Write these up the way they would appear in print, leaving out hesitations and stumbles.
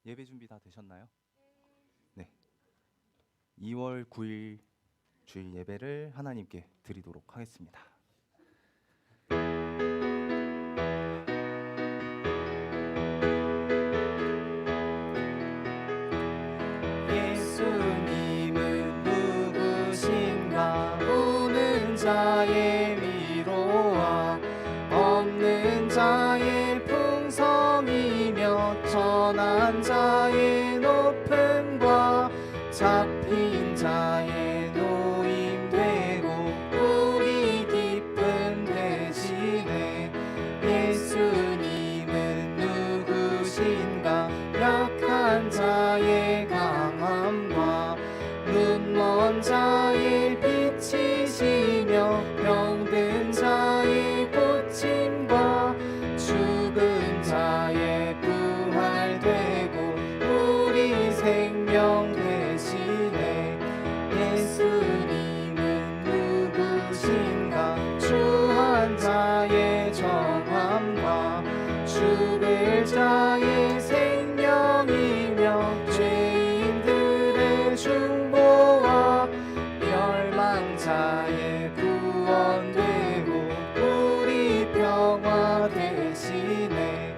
예배 준비 다 되셨나요? 네. 2월 9일 주일 예배를 하나님께 드리도록 하겠습니다. 예수님은 누구신가? 우는 자의 위로와 없는 자의 풍성이며 천한 자의 높음과 잡힌 자의 노임 되고 우리 기쁨 되시네. 예수님은 누구신가? 약한 자의 강함과 눈먼 자의 빛이시며 병든 자의 고침과 죽은 자의 부활되고 우리 생명 되시네. 예수님은 누구신가? 주한 자의 정함과 죽을 자의 생명이며 죄인들의 중보와 멸망자의 구원되고 우리 평화 되시네.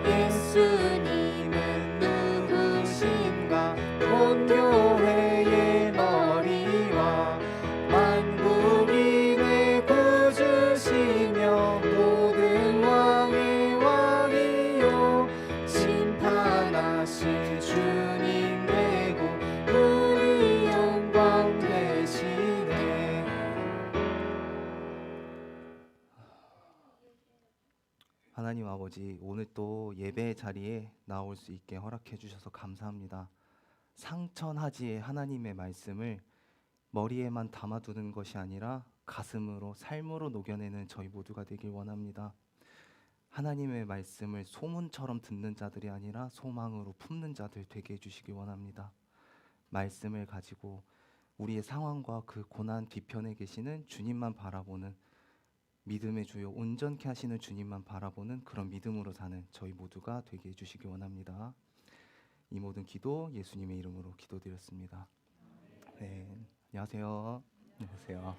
예수님은 누구신가? 온 교회의 머리와 만국인의 구주시며 모든 왕의 왕이요 심판하실 주님 되고 우리 영광 되시네. 하나님 아버지, 오늘 또 예배 자리에 나올 수 있게 허락해 주셔서 감사합니다. 상천하지의 하나님의 말씀을 머리에만 담아두는 것이 아니라 가슴으로, 삶으로 녹여내는 저희 모두가 되길 원합니다. 하나님의 말씀을 소문처럼 듣는 자들이 아니라 소망으로 품는 자들 되게 해주시기 원합니다. 말씀을 가지고 우리의 상황과 그 고난 뒤편에 계시는 주님만 바라보는, 믿음의 주요 온전케 하시는 주님만 바라보는 그런 믿음으로 사는 저희 모두가 되게 해주시기 원합니다. 이 모든 기도 예수님의 이름으로 기도드렸습니다. 네, 안녕하세요. 안녕하세요.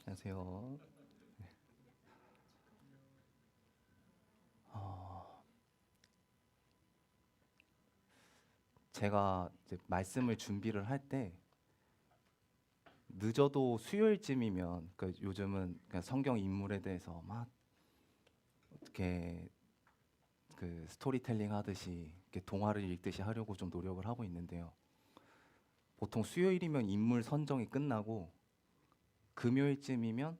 안녕하세요. 제가 이제 말씀을 준비를 할 때 늦어도 수요일쯤이면, 그러니까 요즘은 그냥 성경 인물에 대해서 막 어떻게 그 스토리텔링 하듯이 이렇게 동화를 읽듯이 하려고 좀 노력을 하고 있는데요. 보통 수요일이면 인물 선정이 끝나고 금요일쯤이면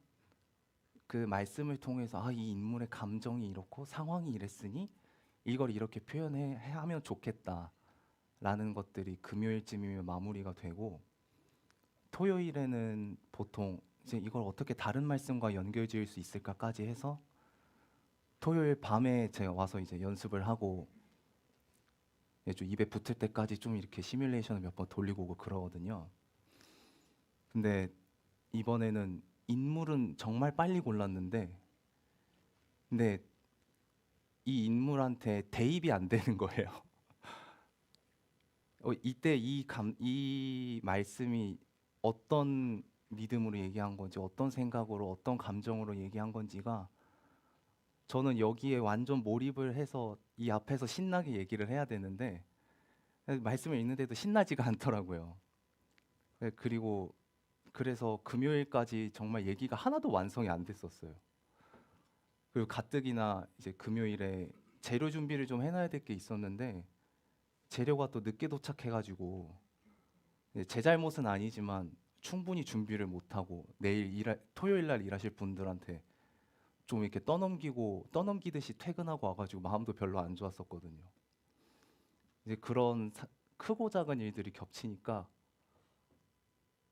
그 말씀을 통해서 이 인물의 감정이 이렇고 상황이 이랬으니 이걸 이렇게 표현해 하면 좋겠다라는 것들이 금요일쯤이면 마무리가 되고, 토요일에는 보통 이제 이걸 어떻게 다른 말씀과 연결 지을 수 있을까까지 해서 토요일 밤에 제가 와서 이제 연습을 하고 좀 입에 붙을 때까지 좀 이렇게 시뮬레이션을 몇 번 돌리고 오고 그러거든요. 근데 이번에는 인물은 정말 빨리 골랐는데, 근데 이 인물한테 대입이 안 되는 거예요. 이때 이 말씀이 어떤 믿음으로 얘기한 건지, 어떤 생각으로, 어떤 감정으로 얘기한 건지가, 저는 여기에 완전 몰입을 해서 이 앞에서 신나게 얘기를 해야 되는데 말씀을 읽는데도 신나지가 않더라고요. 그리고 그래서 금요일까지 정말 얘기가 하나도 완성이 안 됐었어요. 그리고 가뜩이나 이제 금요일에 재료 준비를 좀 해놔야 될 게 있었는데 재료가 또 늦게 도착해가지고, 제 잘못은 아니지만 충분히 준비를 못하고 토요일 날 일하실 분들한테 좀 이렇게 떠넘기듯이 퇴근하고 와가지고 마음도 별로 안 좋았었거든요. 이제 그런 크고 작은 일들이 겹치니까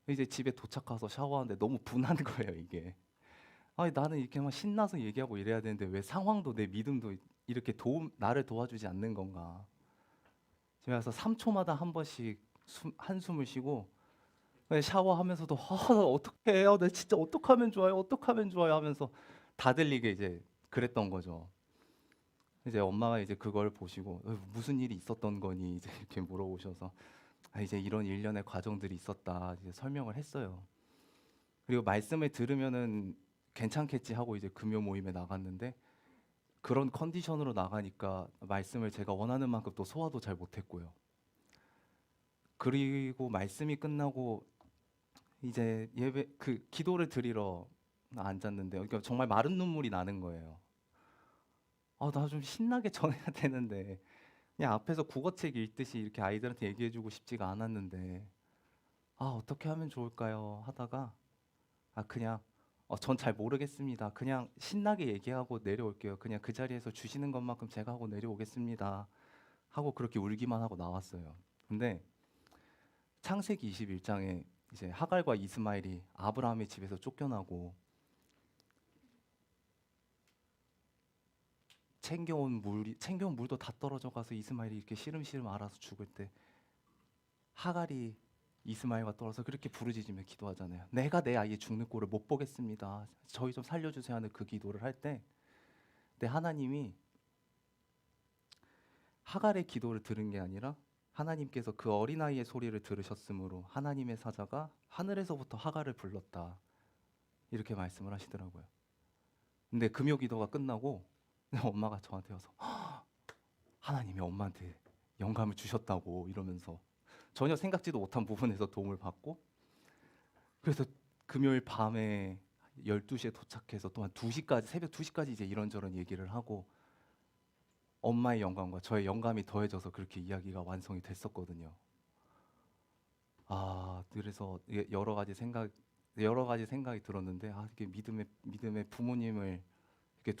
이제 집에 도착해서 샤워하는데 너무 분한 거예요, 이게. 아니, 나는 이렇게 막 신나서 얘기하고 이래야 되는데 왜 상황도 내 믿음도 이렇게 나를 도와주지 않는 건가. 집에 가서 3초마다 한 번씩 한숨을 쉬고 샤워하면서도 어떻게 해요? 내 진짜 어떡하면 좋아요? 어떡하면 좋아요? 하면서 다 들리게 이제 그랬던 거죠. 이제 엄마가 이제 그걸 보시고 무슨 일이 있었던 거니 이제 이렇게 물어보셔서 이제 이런 일련의 과정들이 있었다 이제 설명을 했어요. 그리고 말씀을 들으면은 괜찮겠지 하고 이제 금요 모임에 나갔는데 그런 컨디션으로 나가니까 말씀을 제가 원하는 만큼 또 소화도 잘 못했고요. 그리고 말씀이 끝나고 이제 예배 그 기도를 드리러 앉았는데 그러니까 정말 마른 눈물이 나는 거예요. 나 좀 신나게 전해야 되는데 그냥 앞에서 국어책 읽듯이 이렇게 아이들한테 얘기해주고 싶지가 않았는데 어떻게 하면 좋을까요? 하다가 그냥 전 잘 모르겠습니다. 그냥 신나게 얘기하고 내려올게요. 그냥 그 자리에서 주시는 것만큼 제가 하고 내려오겠습니다. 하고 그렇게 울기만 하고 나왔어요. 근데 창세기 21장에 이제 하갈과 이스마엘이 아브라함의 집에서 쫓겨나고 챙겨온 물도 다 떨어져 가서 이스마엘이 이렇게 시름시름 앓아서 죽을 때 하갈이 이스마엘과 떨어져 그렇게 부르짖으며 기도하잖아요. 내가 내 아이 죽는 꼴을 못 보겠습니다. 저희 좀 살려주세요 하는 그 기도를 할 때, 근데 하나님이 하갈의 기도를 들은 게 아니라 하나님께서 그 어린아이의 소리를 들으셨으므로 하나님의 사자가 하늘에서부터 하갈을 불렀다. 이렇게 말씀을 하시더라고요. 근데 금요 기도가 끝나고 엄마가 저한테 와서 하나님이 엄마한테 영감을 주셨다고 이러면서 전혀 생각지도 못한 부분에서 도움을 받고 그래서 금요일 밤에 12시에 도착해서 또 한 2시까지 새벽 2시까지 이제 이런저런 얘기를 하고 엄마의 영감과 저의 영감이 더해져서 그렇게 이야기가 완성이 됐었거든요. 그래서 이게 여러 가지 생각이 들었는데 이게 믿음의 부모님을 이렇게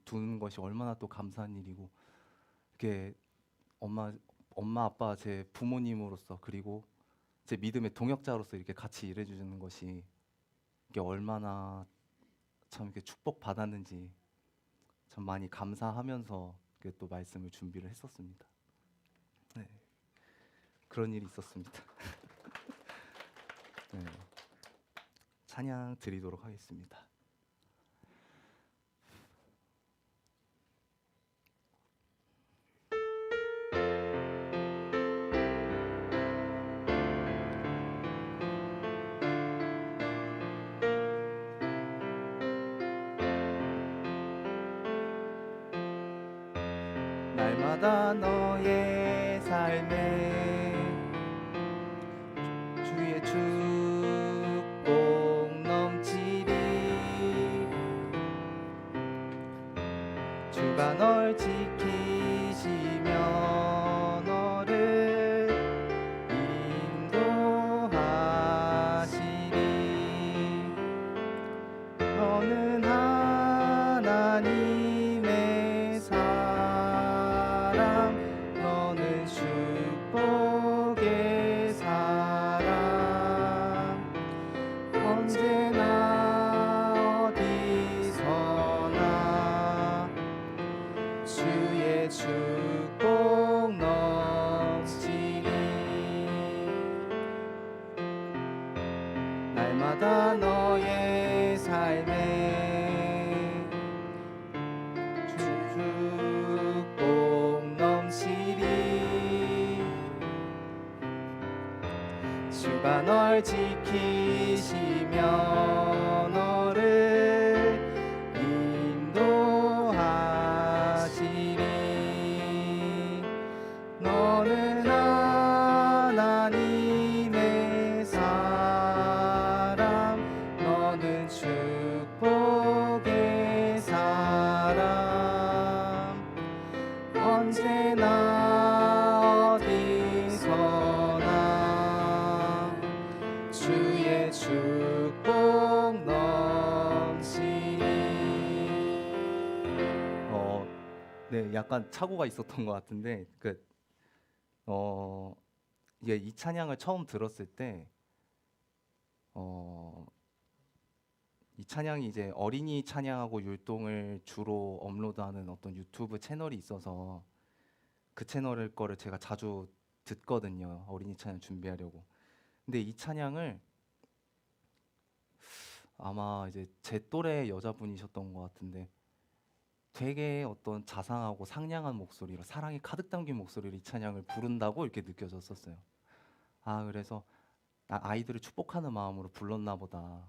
두는 것이 얼마나 또 감사한 일이고 이렇게 엄마 아빠 제 부모님으로서 그리고 제 믿음의 동역자로서 이렇게 같이 일해 주는 것이 이게 얼마나 참 이렇게 축복받았는지 참 많이 감사하면서 이렇게 또 말씀을 준비를 했었습니다. 네, 그런 일이 있었습니다. 네, 찬양 드리도록 하겠습니다. 날마다 너의 삶에 주의 축복 넘치리 주가 널 지키시며 너를 인도하시리 너는 하나님의 사람 너는 축복의 사람 언제나 어디서나 주의 축복 넘치리 날마다 너의 삶에 축복 넘치리 주가 널 지키시며 너를 인도하시리 너는 하나님의 사람 너는 축복의 사람 언제나 어디서나 주의 축복 넘치리 네, 약간 착오가 있었던 것 같은데 이게 이 찬양을 처음 들었을 때 이 찬양이 이제 어린이 찬양하고 율동을 주로 업로드하는 어떤 유튜브 채널이 있어서 그 채널 거를 제가 자주 듣거든요. 어린이 찬양 준비하려고. 근데 이 찬양을 아마 이제 제 또래 여자분이셨던 것 같은데 되게 어떤 자상하고 상냥한 목소리로 사랑이 가득 담긴 목소리로 이 찬양을 부른다고 이렇게 느껴졌었어요. 아, 그래서 아이들을 축복하는 마음으로 불렀나 보다.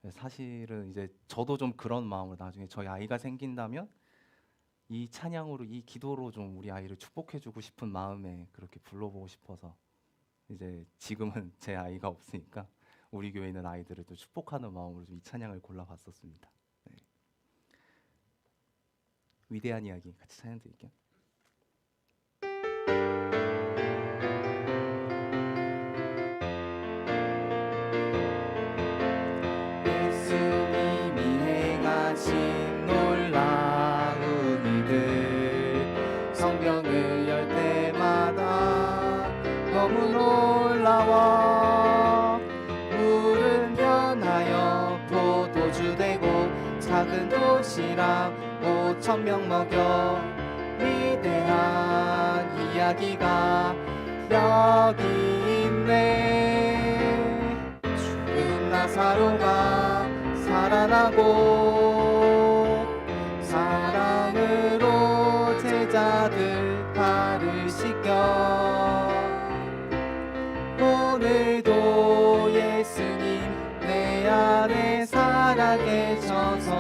사실은 이제 저도 좀 그런 마음으로 나중에 저희 아이가 생긴다면 이 찬양으로 이 기도로 좀 우리 아이를 축복해주고 싶은 마음에 그렇게 불러보고 싶어서 이제 지금은 제 아이가 없으니까 우리 교회 있는 아이들을 또 축복하는 마음으로 좀 이 찬양을 골라봤었습니다. 네. 위대한 이야기 같이 찬양 드릴게요. 예수님이 행하신 놀라운 일들 성경을 열 때마다 너무 놀라워. 물은 변하여 포도주 되고 작은 도시락 5,000명 먹여. 위대한 이야기가 여기 있네. 죽은 나사로가 살아나고 사랑으로 제자들 발을 씻겨. 오늘도 예수님 내 안에 살아계셔서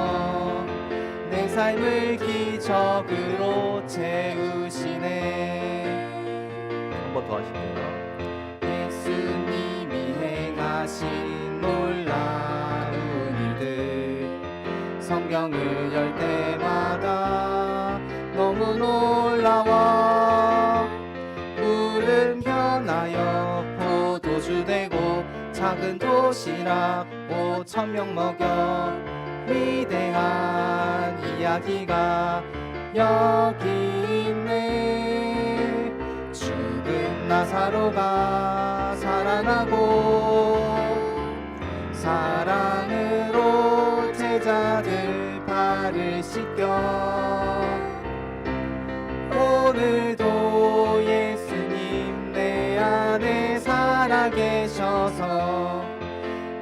내 삶을 기적으로 채우시네. 한 번 더 하실게요. 예수님이 행하신 놀라운 일들 성경을 열 때마다 너무 놀라워. 물은 변하여 포도주 되고 작은 도시락 5,000명 먹여. 위대한 이야기가 여기 있네. 죽은 나사로가 살아나고 사랑으로 제자들 발을 씻겨. 오늘도 예수님 내 안에 살아계셔서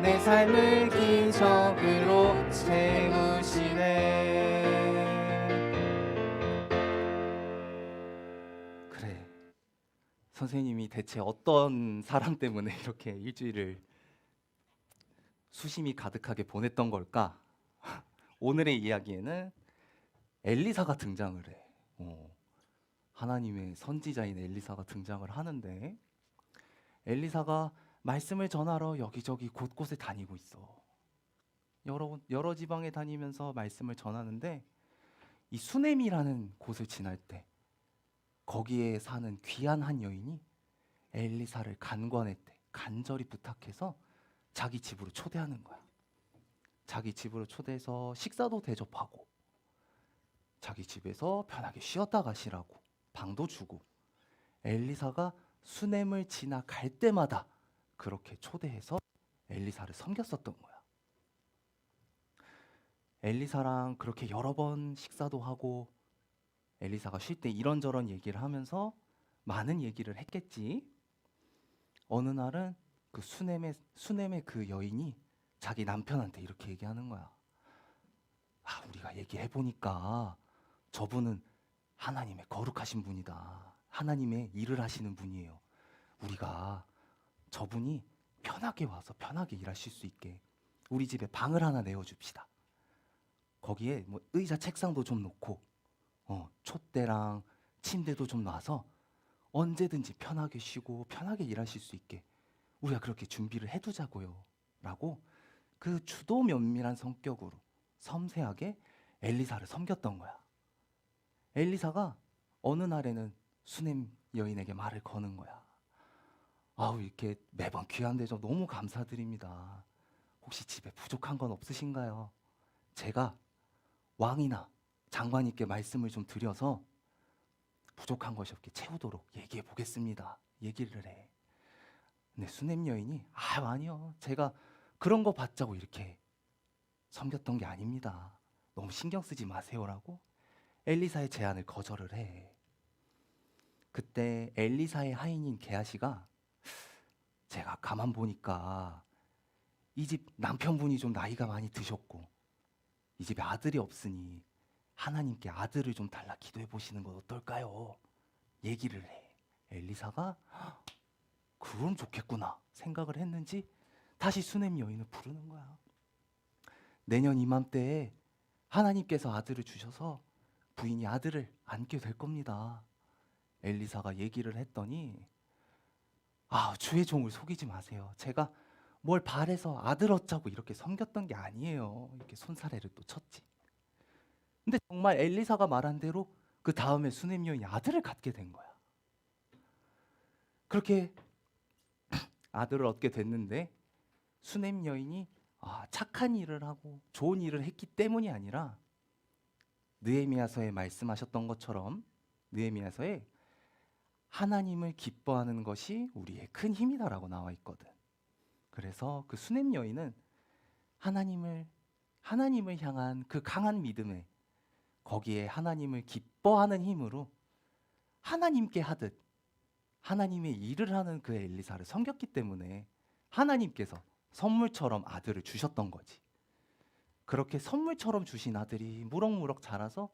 내 삶을 기적으로 채우시네. 그래, 선생님이 대체 어떤 사람 때문에 이렇게 일주일을 수심이 가득하게 보냈던 걸까? 오늘의 이야기에는 엘리사가 등장을 해. 하나님의 선지자인 엘리사가 등장을 하는데, 엘리사가 말씀을 전하러 여기저기 곳곳에 다니고 있어. 여러 지방에 다니면서 말씀을 전하는데, 이 수넴이라는 곳을 지날 때 거기에 사는 귀한 한 여인이 엘리사를 간관했대. 간절히 부탁해서 자기 집으로 초대하는 거야. 자기 집으로 초대해서 식사도 대접하고 자기 집에서 편하게 쉬었다 가시라고 방도 주고, 엘리사가 수넴을 지나갈 때마다 그렇게 초대해서 엘리사를 섬겼었던 거야. 엘리사랑 그렇게 여러 번 식사도 하고 엘리사가 쉴 때 이런저런 얘기를 하면서 많은 얘기를 했겠지. 어느 날은 그 수넴의 그 여인이 자기 남편한테 이렇게 얘기하는 거야. 아, 우리가 얘기해 보니까 저분은 하나님의 거룩하신 분이다. 하나님의 일을 하시는 분이에요. 우리가 저분이 편하게 와서 편하게 일하실 수 있게 우리 집에 방을 하나 내어줍시다. 거기에 뭐 의자 책상도 좀 놓고 촛대랑 침대도 좀 놔서 언제든지 편하게 쉬고 편하게 일하실 수 있게 우리가 그렇게 준비를 해두자고요 라고 그 주도 면밀한 성격으로 섬세하게 엘리사를 섬겼던 거야. 엘리사가 어느 날에는 수넴 여인에게 말을 거는 거야. 아우, 이렇게 매번 귀한 대접 너무 감사드립니다. 혹시 집에 부족한 건 없으신가요? 제가 왕이나 장관님께 말씀을 좀 드려서 부족한 것이 없게 채우도록 얘기해 보겠습니다. 얘기를 해. 근데 수넴 여인이 아니요, 제가 그런 거 받자고 이렇게 섬겼던 게 아닙니다. 너무 신경 쓰지 마세요라고 엘리사의 제안을 거절을 해. 그때 엘리사의 하인인 게하시가 제가 가만 보니까 이 집 남편분이 좀 나이가 많이 드셨고 이 집에 아들이 없으니 하나님께 아들을 좀 달라 기도해 보시는 건 어떨까요? 얘기를 해. 엘리사가 그럼 좋겠구나 생각을 했는지 다시 수넴 여인을 부르는 거야. 내년 이맘때에 하나님께서 아들을 주셔서 부인이 아들을 안게 될 겁니다. 엘리사가 얘기를 했더니 주의 종을 속이지 마세요. 제가 뭘 바래서 아들 얻자고 이렇게 섬겼던 게 아니에요. 이렇게 손사래를 또 쳤지. 근데 정말 엘리사가 말한 대로 그 다음에 수넴 여인이 아들을 갖게 된 거야. 그렇게 아들을 얻게 됐는데 수넴 여인이 착한 일을 하고 좋은 일을 했기 때문이 아니라 느헤미야서에 말씀하셨던 것처럼 느헤미야서에 하나님을 기뻐하는 것이 우리의 큰 힘이다라고 나와 있거든. 그래서 그 수넴 여인은 하나님을 향한 그 강한 믿음에 거기에 하나님을 기뻐하는 힘으로 하나님께 하듯 하나님의 일을 하는 그 엘리사를 섬겼기 때문에 하나님께서 선물처럼 아들을 주셨던 거지. 그렇게 선물처럼 주신 아들이 무럭무럭 자라서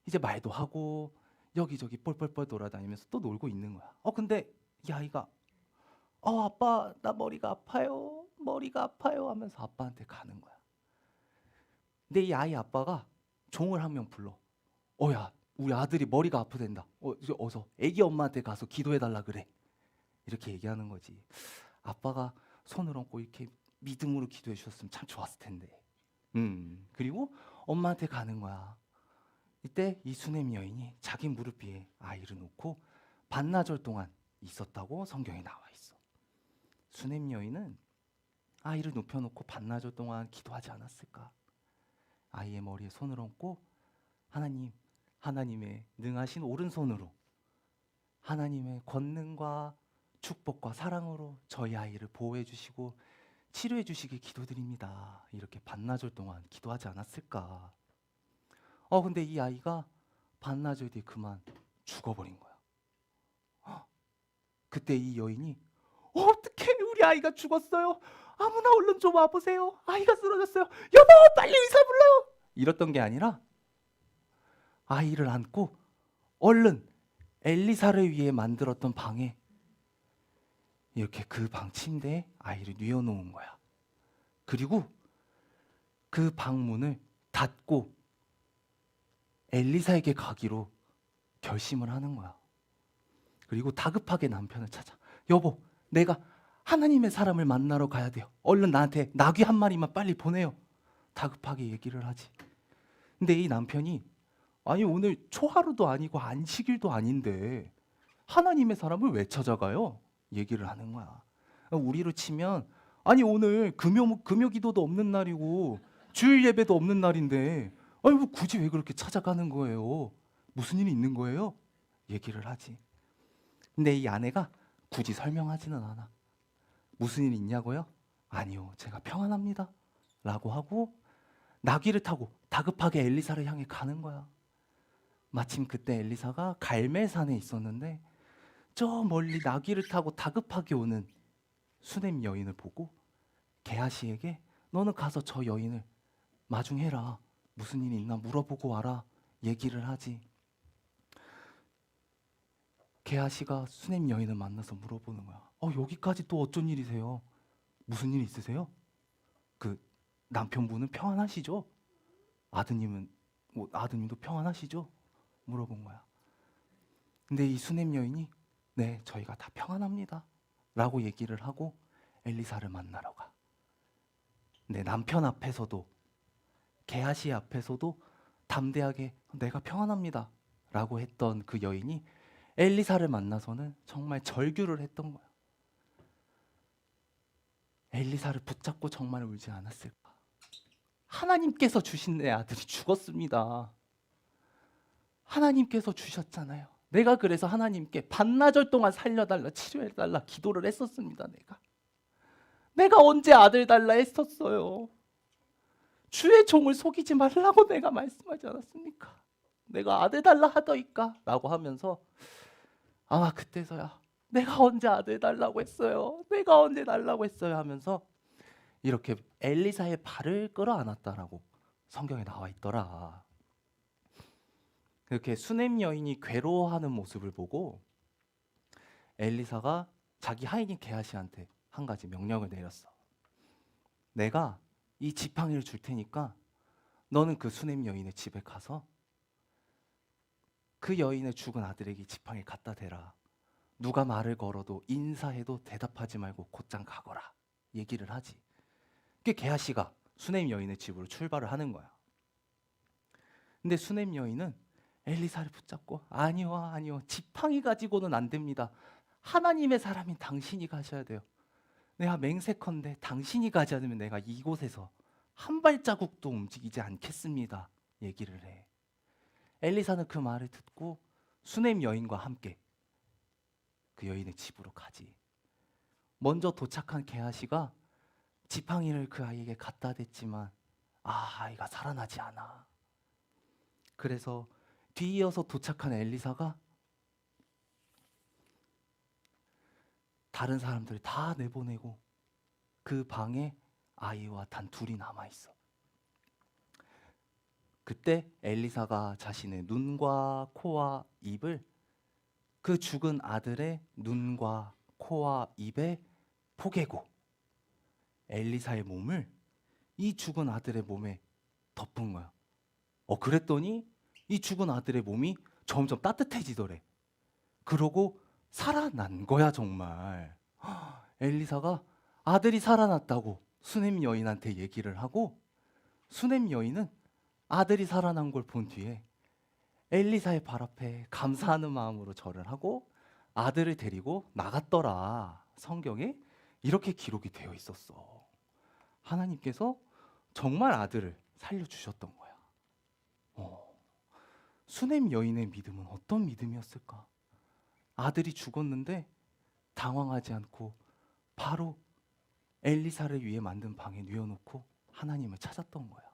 이제 말도 하고 여기저기 뻘뻘뻘 돌아다니면서 또 놀고 있는 거야. 근데 이 아이가 아빠 나 머리가 아파요. 머리가 아파요 하면서 아빠한테 가는 거야. 근데 이 아이 아빠가 종을 한 명 불러. 야 우리 아들이 머리가 아프댄다. 어서 애기 엄마한테 가서 기도해달라 그래. 이렇게 얘기하는 거지. 아빠가 손을 얹고 이렇게 믿음으로 기도해 주셨으면 참 좋았을 텐데. 그리고 엄마한테 가는 거야. 이때 이 수넴 여인이 자기 무릎 위에 아이를 놓고 반나절 동안 있었다고 성경에 나와 있어. 수넴 여인은 아이를 눕혀놓고 반나절 동안 기도하지 않았을까? 아이의 머리에 손을 얹고 하나님의 능하신 오른손으로 하나님의 권능과 축복과 사랑으로 저희 아이를 보호해 주시고 치료해 주시길 기도드립니다. 이렇게 반나절 동안 기도하지 않았을까? 근데 이 아이가 반나절 뒤에 그만 죽어버린 거야. 그때 이 여인이 어떻게 우리 아이가 죽었어요? 아무나 얼른 좀 와보세요. 아이가 쓰러졌어요. 여보 빨리 의사 불러요. 이랬던 게 아니라 아이를 안고 얼른 엘리사를 위해 만들었던 방에 이렇게 그 방 침대에 아이를 뉘어놓은 거야. 그리고 그 방 문을 닫고 엘리사에게 가기로 결심을 하는 거야. 그리고 다급하게 남편을 찾아. 여보, 내가 하나님의 사람을 만나러 가야 돼요. 얼른 나한테 나귀 한 마리만 빨리 보내요. 다급하게 얘기를 하지. 근데 이 남편이 오늘 초하루도 아니고 안식일도 아닌데 하나님의 사람을 왜 찾아가요? 얘기를 하는 거야. 우리로 치면 오늘 금요 기도도 없는 날이고 주일 예배도 없는 날인데 뭐 굳이 왜 그렇게 찾아가는 거예요? 무슨 일이 있는 거예요? 얘기를 하지. 근데 이 아내가 굳이 설명하지는 않아. 무슨 일이 있냐고요? 아니요, 제가 평안합니다 라고 하고 나귀를 타고 다급하게 엘리사를 향해 가는 거야. 마침 그때 엘리사가 갈멜산에 있었는데 저 멀리 나귀를 타고 다급하게 오는 수넴 여인을 보고 게하시에게 너는 가서 저 여인을 마중해라. 무슨 일이 있나 물어보고 와라. 얘기를 하지. 게하시가 수넴 여인을 만나서 물어보는 거야. 여기까지 또 어쩐 일이세요? 무슨 일 있으세요? 그 남편분은 평안하시죠? 아드님도 평안하시죠? 물어본 거야. 근데 이 수넴 여인이 네, 저희가 다 평안합니다 라고 얘기를 하고 엘리사를 만나러 가. 내 남편 앞에서도 게하시 앞에서도 담대하게 내가 평안합니다 라고 했던 그 여인이 엘리사를 만나서는 정말 절규를 했던 거야. 엘리사를 붙잡고 정말 울지 않았을까? 하나님께서 주신 내 아들이 죽었습니다. 하나님께서 주셨잖아요. 내가 그래서 하나님께 반나절 동안 살려달라, 치료해달라 기도를 했었습니다. 내가 언제 아들 달라 했었어요. 주의 종을 속이지 말라고 내가 말씀하지 않았습니까? 내가 아들 달라 하더이까? 라고 하면서 그때서야 내가 언제 아들 달라고 했어요. 내가 언제 달라고 했어요 하면서 이렇게 엘리사의 발을 끌어안았다라고 성경에 나와 있더라. 이렇게 수넴 여인이 괴로워하는 모습을 보고 엘리사가 자기 하인인 게하시한테 한 가지 명령을 내렸어. 내가 이 지팡이를 줄 테니까 너는 그 수넴 여인의 집에 가서 그 여인의 죽은 아들에게 지팡이를 갖다 대라. 누가 말을 걸어도 인사해도 대답하지 말고 곧장 가거라. 얘기를 하지. 그게 게하시가 수넴 여인의 집으로 출발을 하는 거야. 근데 수넴 여인은 엘리사를 붙잡고 아니요, 아니요. 지팡이 가지고는 안 됩니다. 하나님의 사람인 당신이 가셔야 돼요. 내가 맹세컨대 당신이 가지 않으면 내가 이곳에서 한 발자국도 움직이지 않겠습니다. 얘기를 해. 엘리사는 그 말을 듣고 수넴 여인과 함께 그 여인의 집으로 가지. 먼저 도착한 게하시가 지팡이를 그 아이에게 갖다 댔지만 아이가 살아나지 않아. 그래서 뒤이어서 도착한 엘리사가 다른 사람들을 다 내보내고 그 방에 아이와 단 둘이 남아있어. 그때 엘리사가 자신의 눈과 코와 입을 그 죽은 아들의 눈과 코와 입에 포개고 엘리사의 몸을 이 죽은 아들의 몸에 덮은 거야. 그랬더니 이 죽은 아들의 몸이 점점 따뜻해지더래. 그러고 살아난 거야 정말. 엘리사가 아들이 살아났다고 수넴 여인한테 얘기를 하고 수넴 여인은 아들이 살아난 걸 본 뒤에 엘리사의 발 앞에 감사하는 마음으로 절을 하고 아들을 데리고 나갔더라. 성경에 이렇게 기록이 되어 있었어. 하나님께서 정말 아들을 살려주셨던 거야. 수넴 여인의 믿음은 어떤 믿음이었을까? 아들이 죽었는데 당황하지 않고 바로 엘리사를 위해 만든 방에 뉘어놓고 하나님을 찾았던 거야.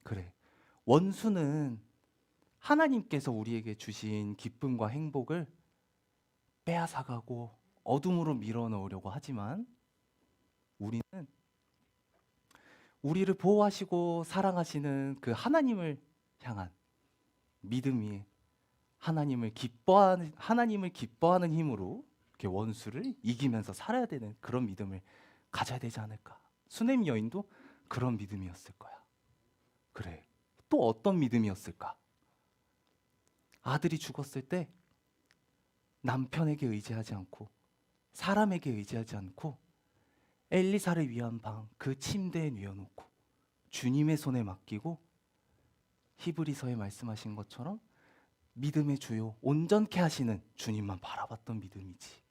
그래, 원수는 하나님께서 우리에게 주신 기쁨과 행복을 빼앗아가고 어둠으로 밀어넣으려고 하지만 우리는 우리를 보호하시고 사랑하시는 그 하나님을 향한 믿음 위에 하나님을 기뻐하는 힘으로 이렇게 원수를 이기면서 살아야 되는 그런 믿음을 가져야 되지 않을까. 수넴 여인도 그런 믿음이었을 거야. 그래, 또 어떤 믿음이었을까? 아들이 죽었을 때 남편에게 의지하지 않고 사람에게 의지하지 않고 엘리사를 위한 방 그 침대에 뉘어놓고 주님의 손에 맡기고 히브리서에 말씀하신 것처럼 믿음의 주요 온전케 하시는 주님만 바라봤던 믿음이지.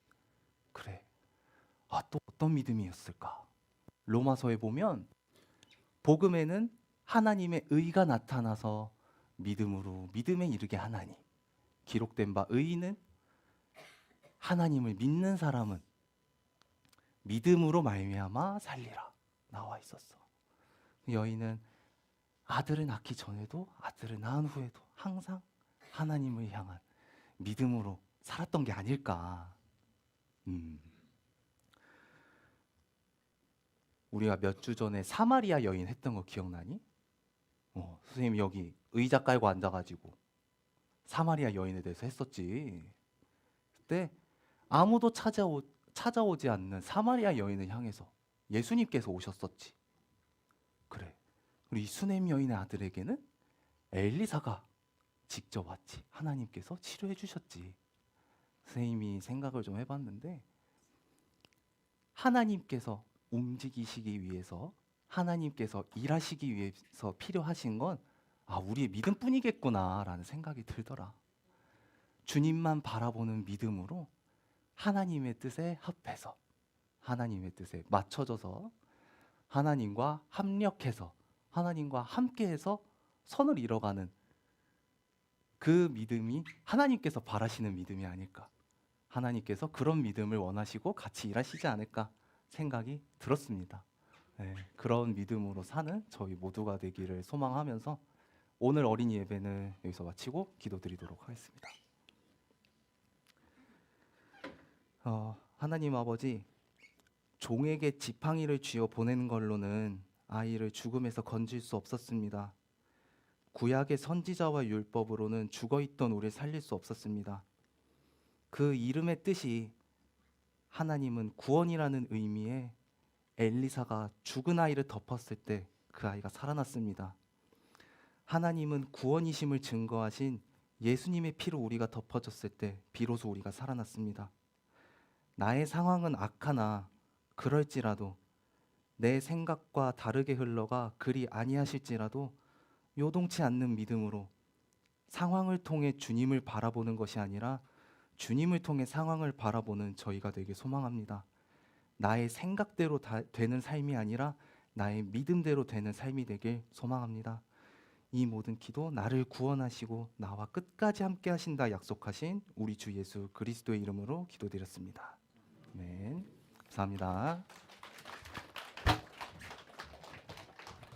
그래, 또 어떤 믿음이었을까? 로마서에 보면 복음에는 하나님의 의가 나타나서 믿음으로 믿음에 이르게 하나니 기록된 바 의인은 하나님을 믿는 사람은 믿음으로 말미암아 살리라 나와 있었어. 여인은 아들을 낳기 전에도 아들을 낳은 후에도 항상 하나님을 향한 믿음으로 살았던 게 아닐까. 우리가 몇 주 전에 사마리아 여인 했던 거 기억나니? 선생님 여기 의자 깔고 앉아가지고 사마리아 여인에 대해서 했었지. 그때 아무도 찾아오지 않는 사마리아 여인을 향해서 예수님께서 오셨었지. 그래. 그리고 이 수넴 여인의 아들에게는 엘리사가 직접 왔지. 하나님께서 치료해 주셨지. 선생님이 생각을 좀 해봤는데 하나님께서 움직이시기 위해서 하나님께서 일하시기 위해서 필요하신 건 우리의 믿음뿐이겠구나라는 생각이 들더라. 주님만 바라보는 믿음으로 하나님의 뜻에 합해서 하나님의 뜻에 맞춰져서 하나님과 합력해서 하나님과 함께해서 선을 이뤄가는 그 믿음이 하나님께서 바라시는 믿음이 아닐까. 하나님께서 그런 믿음을 원하시고 같이 일하시지 않을까 생각이 들었습니다. 네, 그런 믿음으로 사는 저희 모두가 되기를 소망하면서 오늘 어린이 예배는 여기서 마치고 기도드리도록 하겠습니다. 하나님 아버지, 종에게 지팡이를 쥐어 보내는 걸로는 아이를 죽음에서 건질 수 없었습니다. 구약의 선지자와 율법으로는 죽어있던 우리를 살릴 수 없었습니다. 그 이름의 뜻이 하나님은 구원이라는 의미의 엘리사가 죽은 아이를 덮었을 때 그 아이가 살아났습니다. 하나님은 구원이심을 증거하신 예수님의 피로 우리가 덮어졌을 때 비로소 우리가 살아났습니다. 나의 상황은 악하나 그럴지라도 내 생각과 다르게 흘러가 그리 아니하실지라도 요동치 않는 믿음으로 상황을 통해 주님을 바라보는 것이 아니라 주님을 통해 상황을 바라보는 저희가 되길 소망합니다. 나의 생각대로 되는 삶이 아니라 나의 믿음대로 되는 삶이 되길 소망합니다. 이 모든 기도 나를 구원하시고 나와 끝까지 함께 하신다 약속하신 우리 주 예수 그리스도의 이름으로 기도드렸습니다. 아멘. 감사합니다.